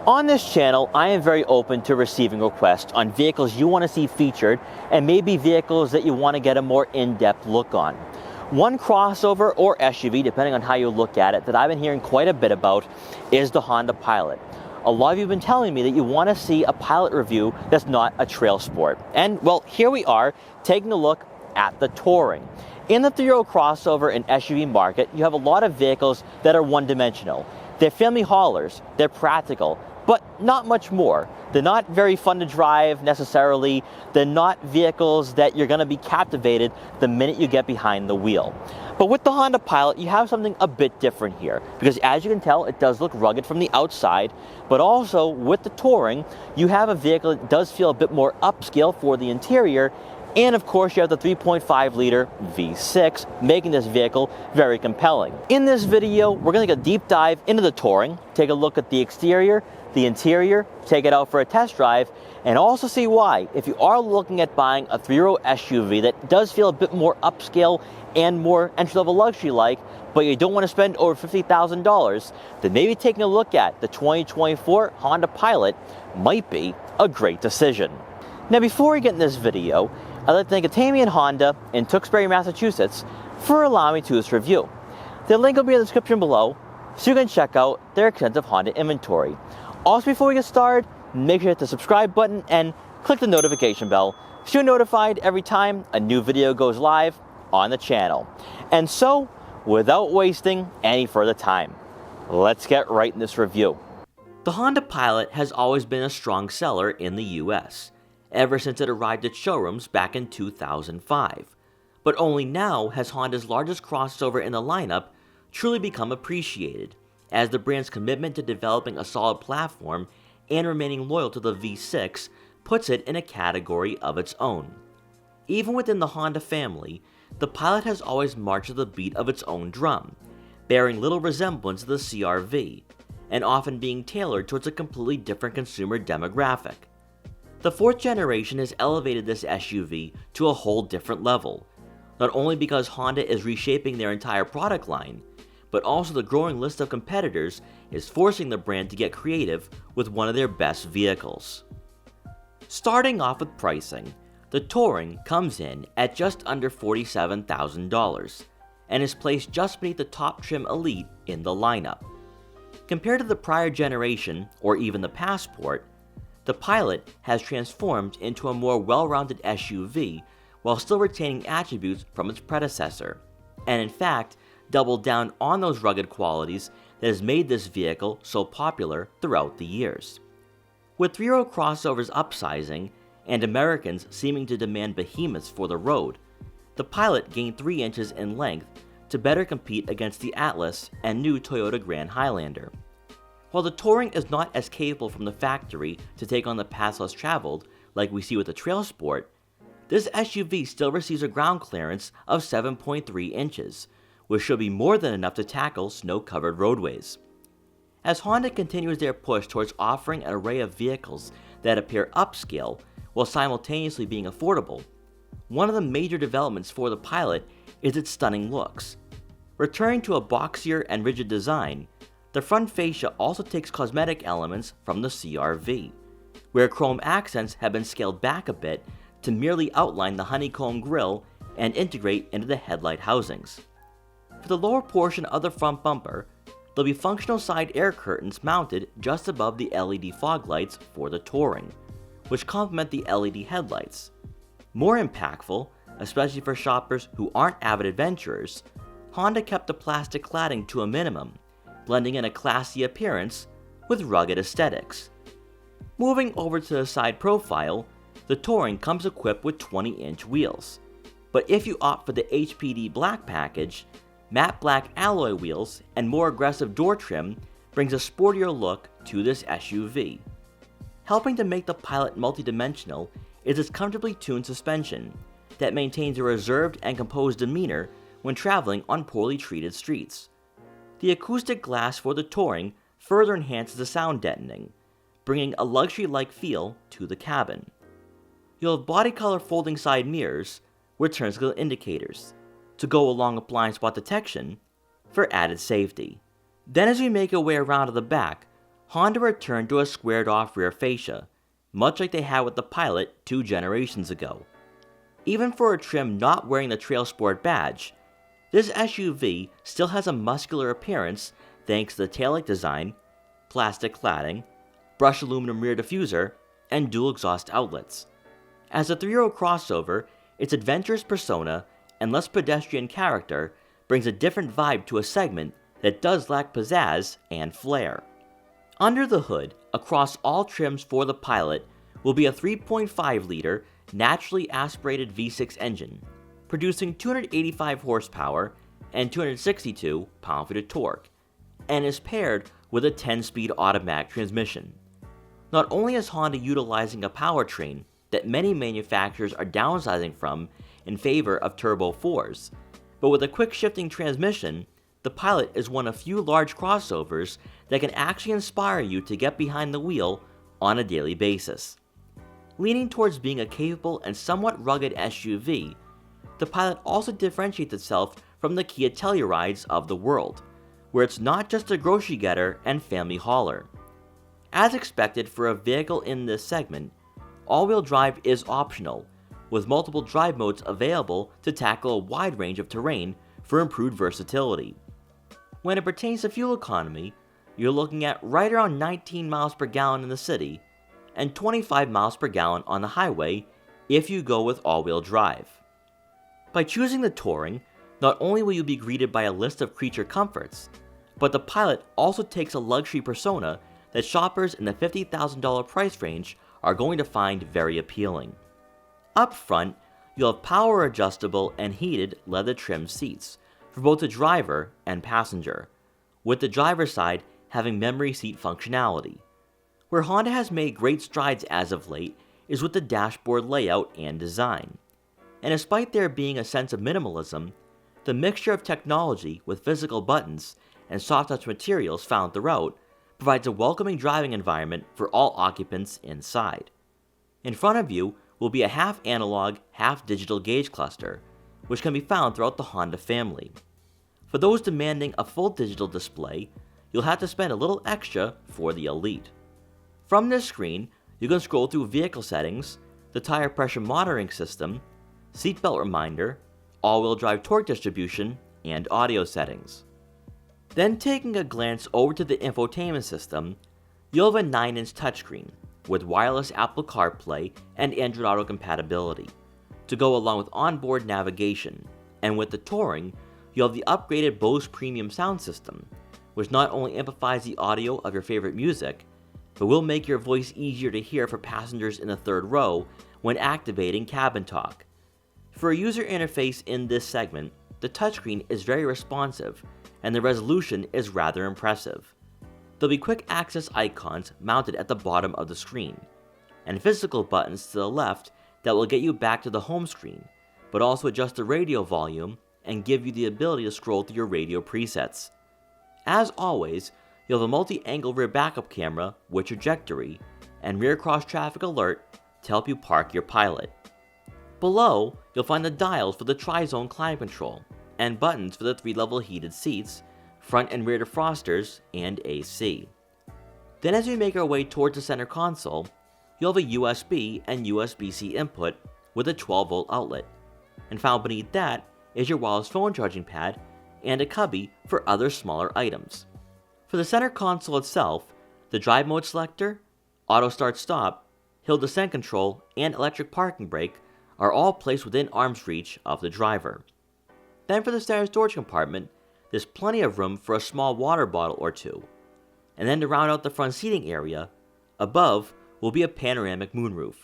On this channel, I am very open to receiving requests on vehicles you want to see featured and maybe vehicles that you want to get a more in-depth look on. One crossover or SUV, depending on how you look at it, that I've been hearing quite a bit about is the Honda Pilot. A lot of you have been telling me that you want to see a Pilot review that's not a trail sport. And well, here we are taking a look at the Touring. In the three-row crossover and SUV market, you have a lot of vehicles that are one-dimensional. They're family haulers, they're practical, but not much more. They're not very fun to drive necessarily. They're not vehicles that you're going to be captivated the minute you get behind the wheel. But with the Honda Pilot, you have something a bit different here, because as you can tell, it does look rugged from the outside, but also with the Touring, you have a vehicle that does feel a bit more upscale for the interior. And of course, you have the 3.5-liter V6, making this vehicle very compelling. In this video, we're going to take a deep dive into the Touring, take a look at the exterior, the interior, take it out for a test drive, and also see why, if you are looking at buying a three-row SUV that does feel a bit more upscale and more entry-level luxury-like, but you don't want to spend over $50,000, then maybe taking a look at the 2024 Honda Pilot might be a great decision. Now, before we get in this video, I'd like to thank Atamian Honda in Tewksbury, Massachusetts for allowing me to do this review. The link will be in the description below, so you can check out their extensive Honda inventory. Also, before we get started, make sure to hit the subscribe button and click the notification bell so you're notified every time a new video goes live on the channel. And so, without wasting any further time, let's get right in this review. The Honda Pilot has always been a strong seller in the US, ever since it arrived at showrooms back in 2005. But only now has Honda's largest crossover in the lineup truly become appreciated, as the brand's commitment to developing a solid platform and remaining loyal to the V6 puts it in a category of its own. Even within the Honda family, the Pilot has always marched to the beat of its own drum, bearing little resemblance to the CR-V, and often being tailored towards a completely different consumer demographic. The fourth generation has elevated this SUV to a whole different level, not only because Honda is reshaping their entire product line, but also the growing list of competitors is forcing the brand to get creative with one of their best vehicles. Starting off with pricing, the Touring comes in at just under $47,000 and is placed just beneath the top trim Elite in the lineup. Compared to the prior generation, or even the Passport, the Pilot has transformed into a more well-rounded SUV while still retaining attributes from its predecessor, and in fact, doubled down on those rugged qualities that has made this vehicle so popular throughout the years. With three-row crossovers upsizing and Americans seeming to demand behemoths for the road, the Pilot gained 3 inches in length to better compete against the Atlas and new Toyota Grand Highlander. While the Touring is not as capable from the factory to take on the paths less traveled like we see with the Trail Sport, this SUV still receives a ground clearance of 7.3 inches, which should be more than enough to tackle snow-covered roadways. As Honda continues their push towards offering an array of vehicles that appear upscale while simultaneously being affordable, one of the major developments for the Pilot is its stunning looks. Returning to a boxier and rigid design, the front fascia also takes cosmetic elements from the CR-V, where chrome accents have been scaled back a bit to merely outline the honeycomb grille and integrate into the headlight housings. For the lower portion of the front bumper, there'll be functional side air curtains mounted just above the LED fog lights for the Touring, which complement the LED headlights. More impactful, especially for shoppers who aren't avid adventurers, Honda kept the plastic cladding to a minimum, blending in a classy appearance with rugged aesthetics. Moving over to the side profile, the Touring comes equipped with 20-inch wheels, but if you opt for the HPD Black package, matte black alloy wheels and more aggressive door trim brings a sportier look to this SUV. Helping to make the Pilot multidimensional is its comfortably tuned suspension that maintains a reserved and composed demeanor when traveling on poorly treated streets. The acoustic glass for the Touring further enhances the sound deadening, bringing a luxury-like feel to the cabin. You'll have body color folding side mirrors with turn signal indicators to go along with blind spot detection for added safety. Then as we make our way around to the back, Honda returned to a squared-off rear fascia, much like they had with the Pilot 2 generations ago. Even for a trim not wearing the Trail Sport badge, this SUV still has a muscular appearance thanks to the taillight design, plastic cladding, brushed aluminum rear diffuser, and dual exhaust outlets. As a 3-row crossover, its adventurous persona and less pedestrian character brings a different vibe to a segment that does lack pizzazz and flair. Under the hood, across all trims for the Pilot, will be a 3.5-liter naturally aspirated V6 engine, producing 285 horsepower and 262 pound-feet of torque, and is paired with a 10-speed automatic transmission. Not only is Honda utilizing a powertrain that many manufacturers are downsizing from in favor of Turbo 4s, but with a quick-shifting transmission, the Pilot is one of few large crossovers that can actually inspire you to get behind the wheel on a daily basis. Leaning towards being a capable and somewhat rugged SUV, the Pilot also differentiates itself from the Kia Tellurides of the world, where it's not just a grocery getter and family hauler. As expected for a vehicle in this segment, all-wheel drive is optional, with multiple drive modes available to tackle a wide range of terrain for improved versatility. When it pertains to fuel economy, you're looking at right around 19 miles per gallon in the city, and 25 miles per gallon on the highway if you go with all-wheel drive. By choosing the Touring, not only will you be greeted by a list of creature comforts, but the Pilot also takes a luxury persona that shoppers in the $50,000 price range are going to find very appealing. Up front, you'll have power adjustable and heated leather trimmed seats for both the driver and passenger, with the driver's side having memory seat functionality. Where Honda has made great strides as of late is with the dashboard layout and design. And despite there being a sense of minimalism, the mixture of technology with physical buttons and soft touch materials found throughout provides a welcoming driving environment for all occupants inside. In front of you will be a half analog, half digital gauge cluster, which can be found throughout the Honda family. For those demanding a full digital display, you'll have to spend a little extra for the Elite. From this screen, you can scroll through vehicle settings, the tire pressure monitoring system, seatbelt reminder, all-wheel drive torque distribution, and audio settings. Then taking a glance over to the infotainment system, you'll have a 9-inch touchscreen with wireless Apple CarPlay and Android Auto compatibility to go along with onboard navigation, and with the Touring, you'll have the upgraded Bose Premium sound system, which not only amplifies the audio of your favorite music, but will make your voice easier to hear for passengers in the third row when activating cabin talk. For a user interface in this segment, the touchscreen is very responsive, and the resolution is rather impressive. There'll be quick access icons mounted at the bottom of the screen, and physical buttons to the left that will get you back to the home screen, but also adjust the radio volume and give you the ability to scroll through your radio presets. As always, you'll have a multi-angle rear backup camera with trajectory and rear cross-traffic alert to help you park your Pilot. Below, you'll find the dials for the tri-zone climate control and buttons for the 3-level heated seats, front and rear defrosters, and AC. Then as we make our way towards the center console, you'll have a USB and USB-C input with a 12-volt outlet, and found beneath that is your wireless phone charging pad and a cubby for other smaller items. For the center console itself, the drive mode selector, auto start stop, hill descent control, and electric parking brake are all placed within arm's reach of the driver. Then for the center storage compartment, there's plenty of room for a small water bottle or two. And then to round out the front seating area, above will be a panoramic moonroof,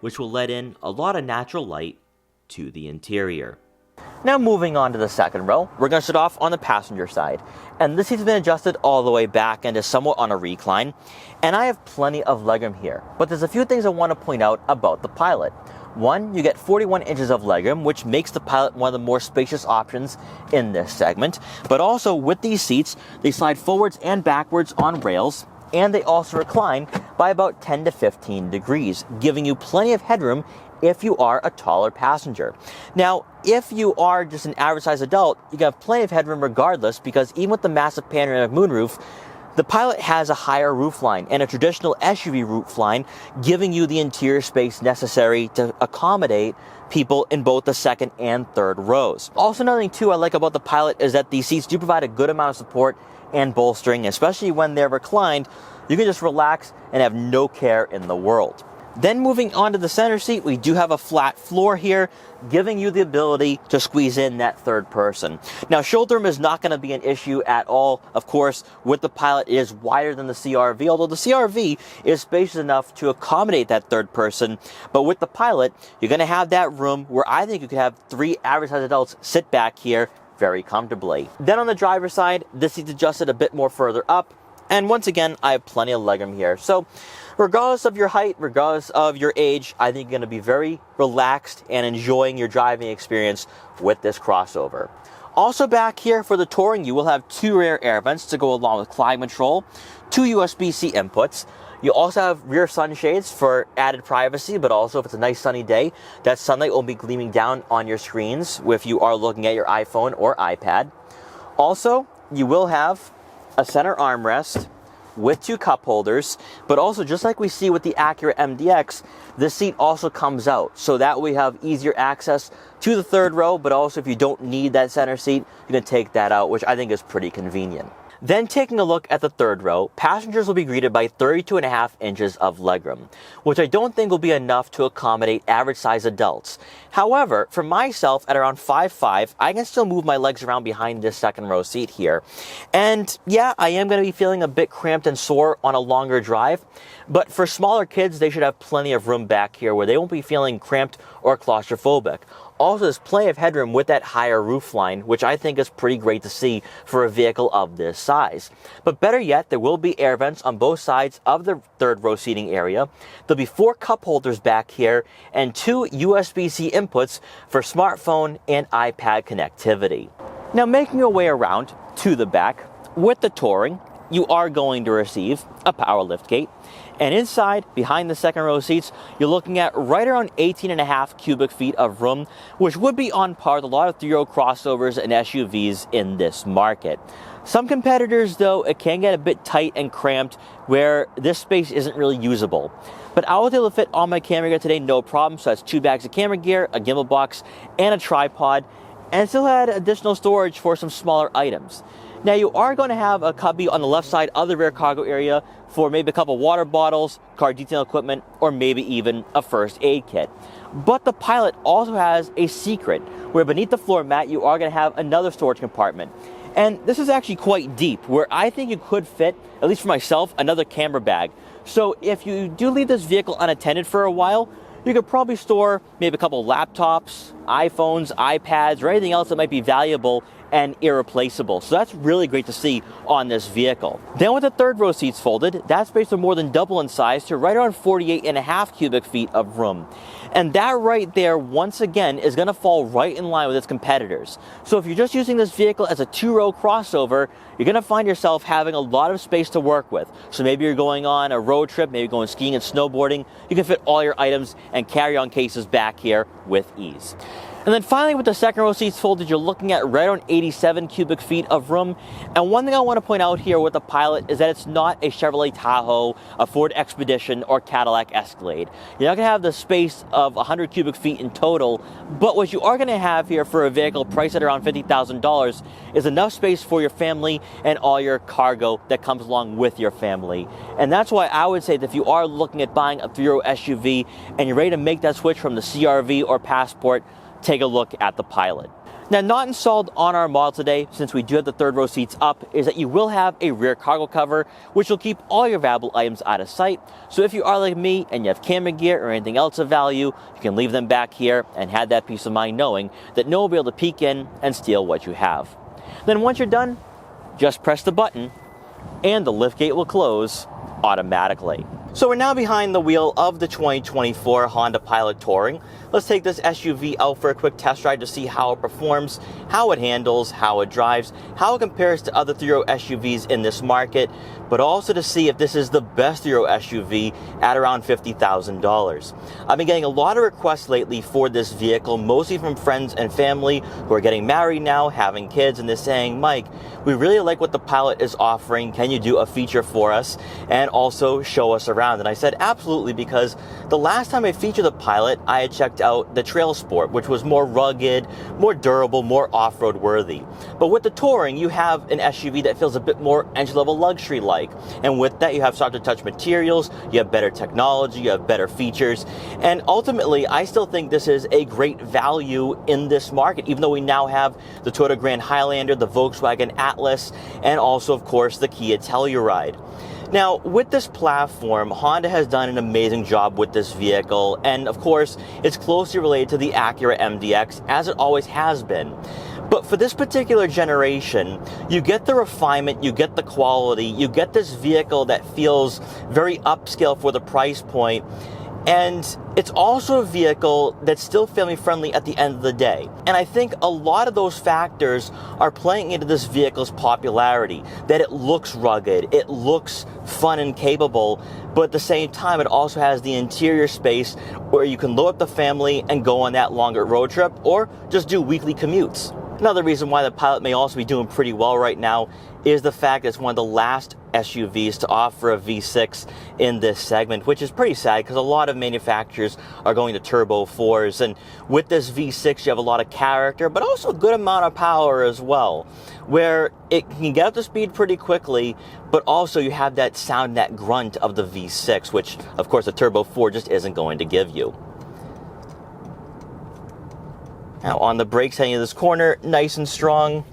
which will let in a lot of natural light to the interior. Now moving on to the second row, we're going to start off on the passenger side. And this seat's been adjusted all the way back and is somewhat on a recline. And I have plenty of legroom here, but there's a few things I want to point out about the Pilot. One, you get 41 inches of legroom, which makes the Pilot one of the more spacious options in this segment. But also with these seats, they slide forwards and backwards on rails, and they also recline by about 10 to 15 degrees, giving you plenty of headroom if you are a taller passenger. Now, if you are just an average-sized adult, you can have plenty of headroom regardless, because even with the massive panoramic moonroof, The Pilot has a higher roofline and a traditional SUV roofline, giving you the interior space necessary to accommodate people in both the second and third rows. Also, another thing too I like about the Pilot is that these seats do provide a good amount of support and bolstering, especially when they're reclined. You can just relax and have no care in the world. Then moving on to the center seat, we do have a flat floor here, giving you the ability to squeeze in that third person. Now, shoulder room is not going to be an issue at all. Of course, with the Pilot, it is wider than the CR-V, although the CR-V is spacious enough to accommodate that third person. But with the Pilot, you're going to have that room where I think you could have 3 average-sized adults sit back here very comfortably. Then on the driver's side, this seat's adjusted a bit more further up. And once again, I have plenty of legroom here. So regardless of your height, regardless of your age, I think you're going to be very relaxed and enjoying your driving experience with this crossover. Also back here for the Touring, you will have 2 rear air vents to go along with climate control, 2 USB-C inputs. You also have rear sunshades for added privacy, but also if it's a nice sunny day, that sunlight will be gleaming down on your screens if you are looking at your iPhone or iPad. Also, you will have a center armrest with 2 cup holders, but also just like we see with the Acura MDX, this seat also comes out. So that we have easier access to the third row, but also if you don't need that center seat, you can take that out, which I think is pretty convenient. Then taking a look at the third row, passengers will be greeted by 32.5 inches of legroom, which I don't think will be enough to accommodate average size adults. However, for myself at around 5'5", I can still move my legs around behind this second row seat here. And yeah, I am going to be feeling a bit cramped and sore on a longer drive, but for smaller kids, they should have plenty of room back here where they won't be feeling cramped or claustrophobic. Also, there's plenty of headroom with that higher roofline, which I think is pretty great to see for a vehicle of this size. But better yet, there will be air vents on both sides of the third row seating area. There'll be 4 cup holders back here and 2 USB-C inputs for smartphone and iPad connectivity. Now, making your way around to the back, with the Touring, you are going to receive a power liftgate. And inside, behind the second row seats, you're looking at right around 18.5 cubic feet of room, which would be on par with a lot of 3-row crossovers and SUVs in this market. Some competitors, though, it can get a bit tight and cramped where this space isn't really usable. But I was able to fit all my camera gear today, no problem. So that's 2 bags of camera gear, a gimbal box, and a tripod, and still had additional storage for some smaller items. Now, you are going to have a cubby on the left side of the rear cargo area for maybe a couple water bottles, car detail equipment, or maybe even a first aid kit. But the Pilot also has a secret where beneath the floor mat, you are going to have another storage compartment. And this is actually quite deep, where I think you could fit, at least for myself, another camera bag. So if you do leave this vehicle unattended for a while, you could probably store maybe a couple laptops, iPhones, iPads, or anything else that might be valuable and irreplaceable. So that's really great to see on this vehicle. Then with the third row seats folded, that space will more than double in size to right around 48.5 cubic feet of room. And that right there, once again, is going to fall right in line with its competitors. So if you're just using this vehicle as a 2-row crossover, you're going to find yourself having a lot of space to work with. So maybe you're going on a road trip, maybe going skiing and snowboarding, you can fit all your items and carry-on cases back here with ease. And then finally, with the second row seats folded, you're looking at right around 87 cubic feet of room. And one thing I want to point out here with the Pilot is that it's not a Chevrolet Tahoe, a Ford Expedition, or Cadillac Escalade. You're not going to have the space of 100 cubic feet in total, but what you are going to have here for a vehicle priced at around $50,000 is enough space for your family and all your cargo that comes along with your family. And that's why I would say that if you are looking at buying a 3-row SUV and you're ready to make that switch from the CR-V or Passport, take a look at the Pilot. Now, not installed on our model today, since we do have the third row seats up, is that you will have a rear cargo cover, which will keep all your valuable items out of sight. So if you are like me and you have camera gear or anything else of value, you can leave them back here and have that peace of mind knowing that no one will be able to peek in and steal what you have. Then once you're done, just press the button and the liftgate will close automatically. So we're now behind the wheel of the 2024 Honda Pilot Touring. Let's take this SUV out for a quick test ride to see how it performs, how it handles, how it drives, how it compares to other three-row SUVs in this market, but also to see if this is the best three-row SUV at around $50,000. I've been getting a lot of requests lately for this vehicle, mostly from friends and family who are getting married now, having kids, and they're saying, Mike, we really like what the Pilot is offering. Can you do a feature for us and also show us around? And I said, absolutely, because the last time I featured the Pilot, I had checked out the Trail Sport, which was more rugged, more durable, more off-road worthy. But with the Touring, you have an SUV that feels a bit more entry-level luxury-like. And with that, you have soft-to-touch materials, you have better technology, you have better features. And ultimately, I still think this is a great value in this market, even though we now have the Toyota Grand Highlander, the Volkswagen Atlas, and also, of course, the Kia Telluride. Now, with this platform, Honda has done an amazing job with this vehicle, and of course, it's closely related to the Acura MDX, as it always has been. But for this particular generation, you get the refinement, you get the quality, you get this vehicle that feels very upscale for the price point, and it's also a vehicle that's still family friendly at the end of the day. And I think a lot of those factors are playing into this vehicle's popularity, that it looks rugged, it looks fun and capable, but at the same time it also has the interior space where you can load up the family and go on that longer road trip or just do weekly commutes. Another reason why the Pilot may also be doing pretty well right now is the fact that it's one of the last SUVs to offer a V6 in this segment, which is pretty sad because a lot of manufacturers are going to Turbo 4s. And with this V6, you have a lot of character, but also a good amount of power as well, where it can get up to speed pretty quickly, but also you have that sound, that grunt of the V6, which, of course, the Turbo 4 just isn't going to give you. Now on the brakes heading into this corner, nice and strong.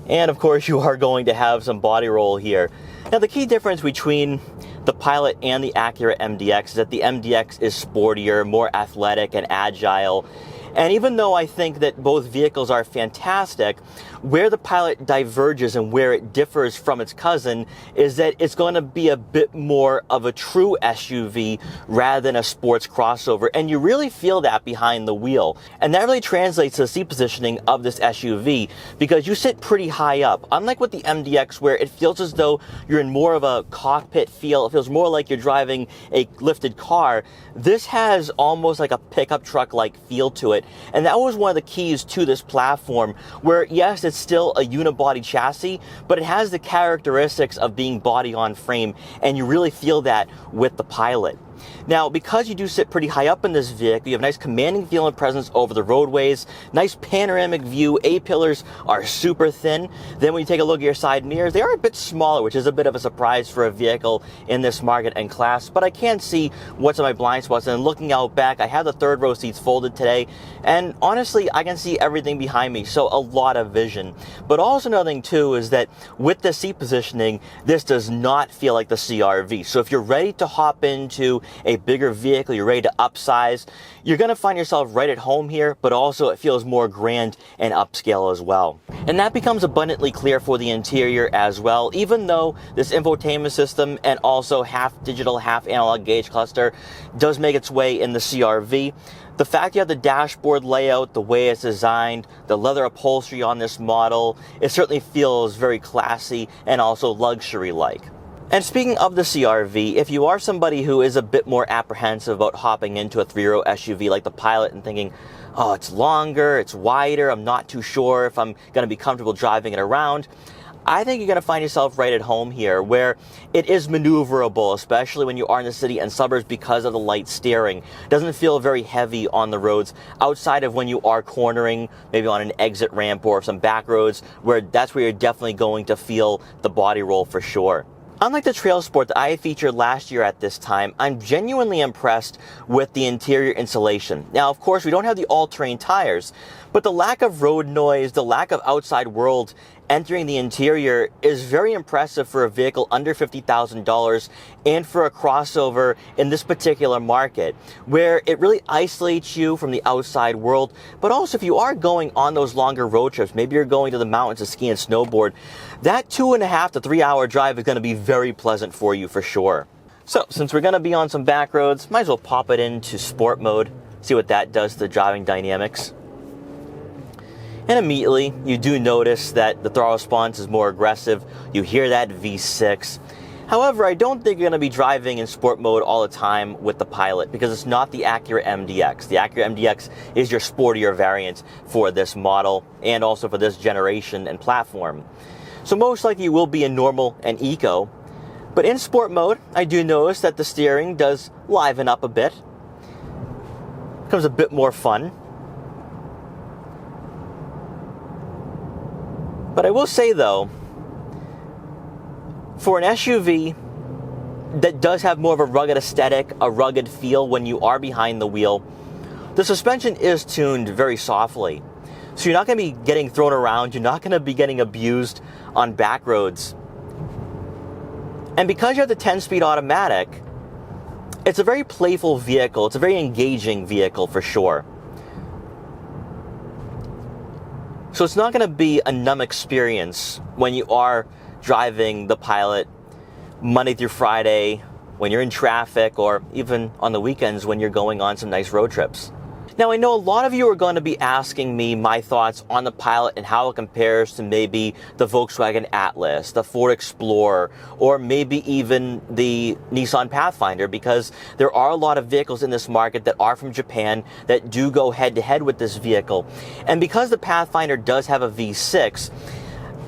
And of course you are going to have some body roll here. Now the key difference between the Pilot and the Acura MDX is that the MDX is sportier, more athletic and agile. And even though I think that both vehicles are fantastic, where the Pilot diverges and where it differs from its cousin is that it's going to be a bit more of a true SUV rather than a sports crossover. And you really feel that behind the wheel. And that really translates to the seat positioning of this SUV because you sit pretty high up. Unlike with the MDX where it feels as though you're in more of a cockpit feel, it feels more like you're driving a lifted car, this has almost like a pickup truck-like feel to it. And that was one of the keys to this platform where, yes, it's still a unibody chassis, but it has the characteristics of being body on frame, and you really feel that with the Pilot. Now, because you do sit pretty high up in this vehicle, you have a nice commanding feel and presence over the roadways, nice panoramic view, A-pillars are super thin. Then when you take a look at your side mirrors, they are a bit smaller, which is a bit of a surprise for a vehicle in this market and class, but I can see what's in my blind spots, and looking out back, I have the third row seats folded today, and honestly, I can see everything behind me, so a lot of vision. But also another thing too is that with the seat positioning, this does not feel like the CR-V. So if you're ready to hop into a bigger vehicle, you're ready to upsize, you're going to find yourself right at home here, but also it feels more grand and upscale as well. And that becomes abundantly clear for the interior as well, even though this infotainment system and also half digital, half analog gauge cluster does make its way in the CR-V. The fact you have the dashboard layout, the way it's designed, the leather upholstery on this model, it certainly feels very classy and also luxury-like. And speaking of the CR-V, if you are somebody who is a bit more apprehensive about hopping into a three-row SUV like the Pilot and thinking, oh, it's longer, it's wider, I'm not too sure if I'm going to be comfortable driving it around, I think you're going to find yourself right at home here, where it is maneuverable, especially when you are in the city and suburbs because of the light steering. It doesn't feel very heavy on the roads outside of when you are cornering, maybe on an exit ramp or some back roads, where that's where you're definitely going to feel the body roll for sure. Unlike the Trail Sport that I featured last year at this time, I'm genuinely impressed with the interior insulation. Now, of course, we don't have the all-terrain tires, but the lack of road noise, the lack of outside world entering the interior is very impressive for a vehicle under $50,000 and for a crossover in this particular market, where it really isolates you from the outside world. But also, if you are going on those longer road trips, maybe you're going to the mountains to ski and snowboard, that 2.5 to 3 hour drive is going to be very pleasant for you for sure. So since we're going to be on some back roads, might as well pop it into sport mode, see what that does to the driving dynamics. And immediately you do notice that the throttle response is more aggressive. You hear that V6. However, I don't think you're going to be driving in sport mode all the time with the Pilot because it's not the Acura MDX. The Acura MDX is your sportier variant for this model and also for this generation and platform. So most likely you will be in normal and eco. But in sport mode, I do notice that the steering does liven up a bit. Becomes a bit more fun. But I will say though, for an SUV that does have more of a rugged aesthetic, a rugged feel when you are behind the wheel, the suspension is tuned very softly. So you're not going to be getting thrown around, you're not going to be getting abused on back roads. And because you have the 10-speed automatic, it's a very playful vehicle. It's a very engaging vehicle for sure. So it's not going to be a numb experience when you are driving the Pilot Monday through Friday, when you're in traffic, or even on the weekends when you're going on some nice road trips. Now, I know a lot of you are going to be asking me my thoughts on the Pilot and how it compares to maybe the Volkswagen Atlas, the Ford Explorer, or maybe even the Nissan Pathfinder, because there are a lot of vehicles in this market that are from Japan that do go head-to-head with this vehicle. And because the Pathfinder does have a V6,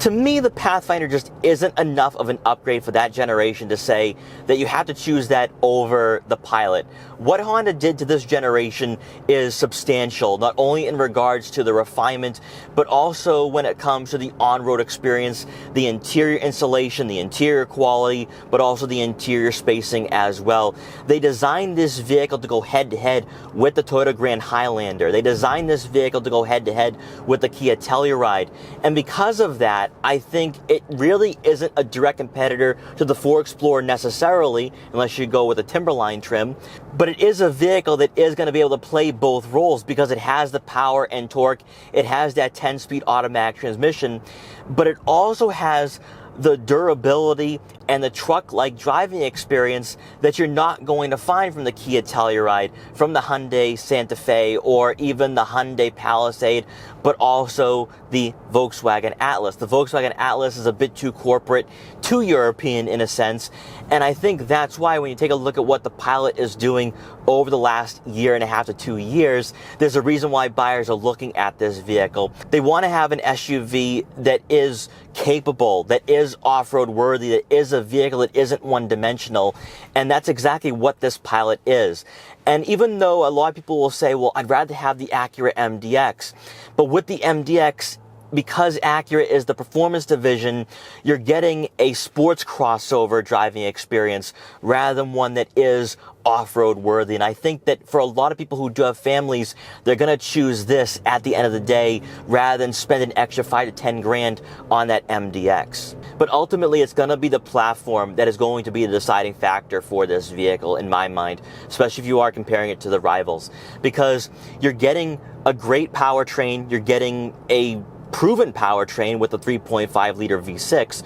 to me, the Pathfinder just isn't enough of an upgrade for that generation to say that you have to choose that over the Pilot. What Honda did to this generation is substantial, not only in regards to the refinement, but also when it comes to the on-road experience, the interior insulation, the interior quality, but also the interior spacing as well. They designed this vehicle to go head-to-head with the Toyota Grand Highlander. They designed this vehicle to go head-to-head with the Kia Telluride. And because of that, I think it really isn't a direct competitor to the Ford Explorer necessarily, unless you go with a Timberline trim, but it is a vehicle that is going to be able to play both roles because it has the power and torque, it has that 10-speed automatic transmission, but it also has the durability and the truck-like driving experience that you're not going to find from the Kia Telluride, from the Hyundai Santa Fe, or even the Hyundai Palisade, but also the Volkswagen Atlas. The Volkswagen Atlas is a bit too corporate, too European in a sense, and I think that's why when you take a look at what the Pilot is doing over the last year and a half to 2 years, there's a reason why buyers are looking at this vehicle. They want to have an SUV that is capable, that is off-road worthy, that is a vehicle that isn't one-dimensional, and that's exactly what this Pilot is. And even though a lot of people will say, well, I'd rather have the Acura MDX, but with the MDX, because Acura is the performance division, you're getting a sports crossover driving experience rather than one that is off-road worthy. And I think that for a lot of people who do have families, they're going to choose this at the end of the day rather than spend an extra 5 to 10 grand on that MDX. But ultimately, it's going to be the platform that is going to be the deciding factor for this vehicle in my mind, especially if you are comparing it to the rivals, because you're getting a great powertrain, you're getting a proven powertrain with the 3.5 liter V6,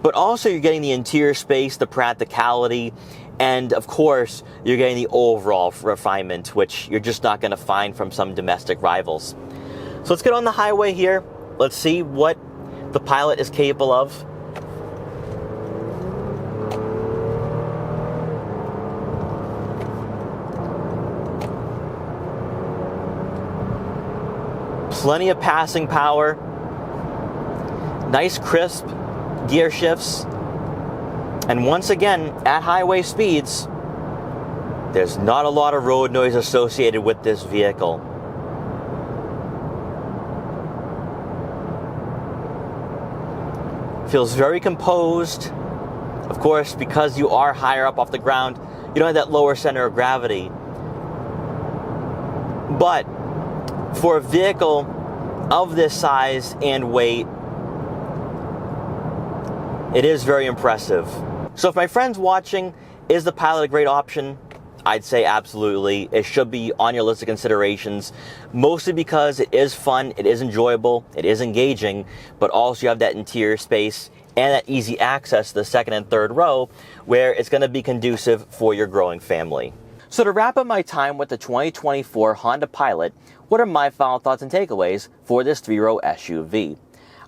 but also you're getting the interior space, the practicality, and of course you're getting the overall refinement, which you're just not going to find from some domestic rivals. So let's get on the highway here. Let's see what the Pilot is capable of. Plenty of passing power, nice crisp gear shifts, and once again, at highway speeds, there's not a lot of road noise associated with this vehicle. Feels very composed. Of course, because you are higher up off the ground, you don't have that lower center of gravity. But for a vehicle of this size and weight, it is very impressive. So if my friends watching, is the Pilot a great option? I'd say absolutely. It should be on your list of considerations, mostly because it is fun, it is enjoyable, it is engaging, but also you have that interior space and that easy access to the second and third row where it's going to be conducive for your growing family. So to wrap up my time with the 2024 Honda Pilot, what are my final thoughts and takeaways for this 3-row SUV?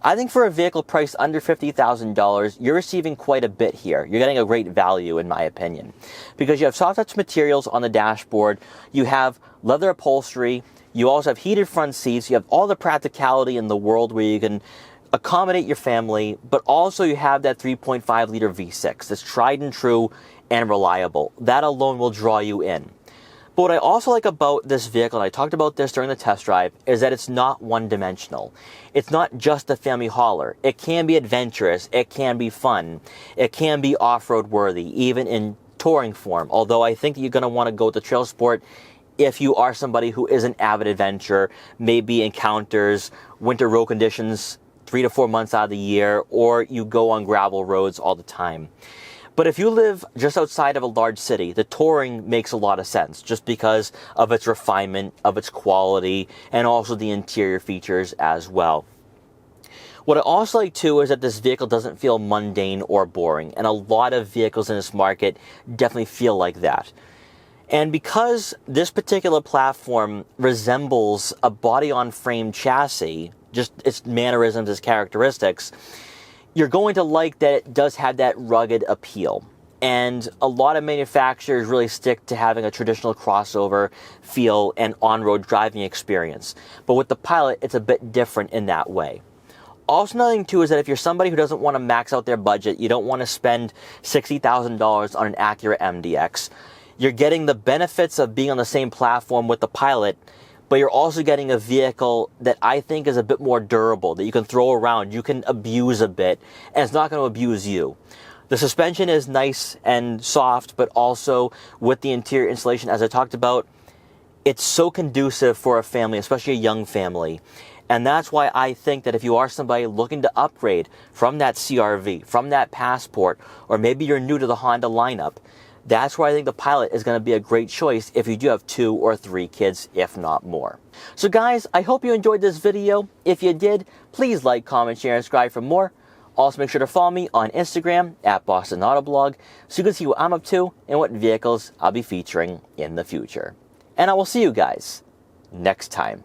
I think for a vehicle priced under $50,000, you're receiving quite a bit here. You're getting a great value, in my opinion, because you have soft touch materials on the dashboard, you have leather upholstery, you also have heated front seats, you have all the practicality in the world where you can accommodate your family, but also you have that 3.5 liter V6 that's tried and true and reliable. That alone will draw you in. But what I also like about this vehicle, and I talked about this during the test drive, is that it's not one-dimensional. It's not just a family hauler. It can be adventurous, it can be fun, it can be off-road worthy, even in touring form. Although I think that you're going to want to go with the Trail Sport if you are somebody who is an avid adventurer, maybe encounters winter road conditions 3 to 4 months out of the year, or you go on gravel roads all the time. But if you live just outside of a large city, the touring makes a lot of sense just because of its refinement, of its quality, and also the interior features as well. What I also like too is that this vehicle doesn't feel mundane or boring, and a lot of vehicles in this market definitely feel like that. And because this particular platform resembles a body-on-frame chassis, just its mannerisms, its characteristics, you're going to like that it does have that rugged appeal. And a lot of manufacturers really stick to having a traditional crossover feel and on-road driving experience. But with the Pilot, it's a bit different in that way. Also, another thing too is that if you're somebody who doesn't want to max out their budget, you don't want to spend $60,000 on an Acura MDX, you're getting the benefits of being on the same platform with the Pilot, but you're also getting a vehicle that I think is a bit more durable, that you can throw around, you can abuse a bit, and it's not going to abuse you. The suspension is nice and soft, but also with the interior insulation, as I talked about, it's so conducive for a family, especially a young family. And that's why I think that if you are somebody looking to upgrade from that CR-V, from that Passport, or maybe you're new to the Honda lineup, that's where I think the Pilot is going to be a great choice if you do have 2 or 3 kids, if not more. So guys, I hope you enjoyed this video. If you did, please like, comment, share, and subscribe for more. Also make sure to follow me on Instagram at Boston Autoblog so you can see what I'm up to and what vehicles I'll be featuring in the future. And I will see you guys next time.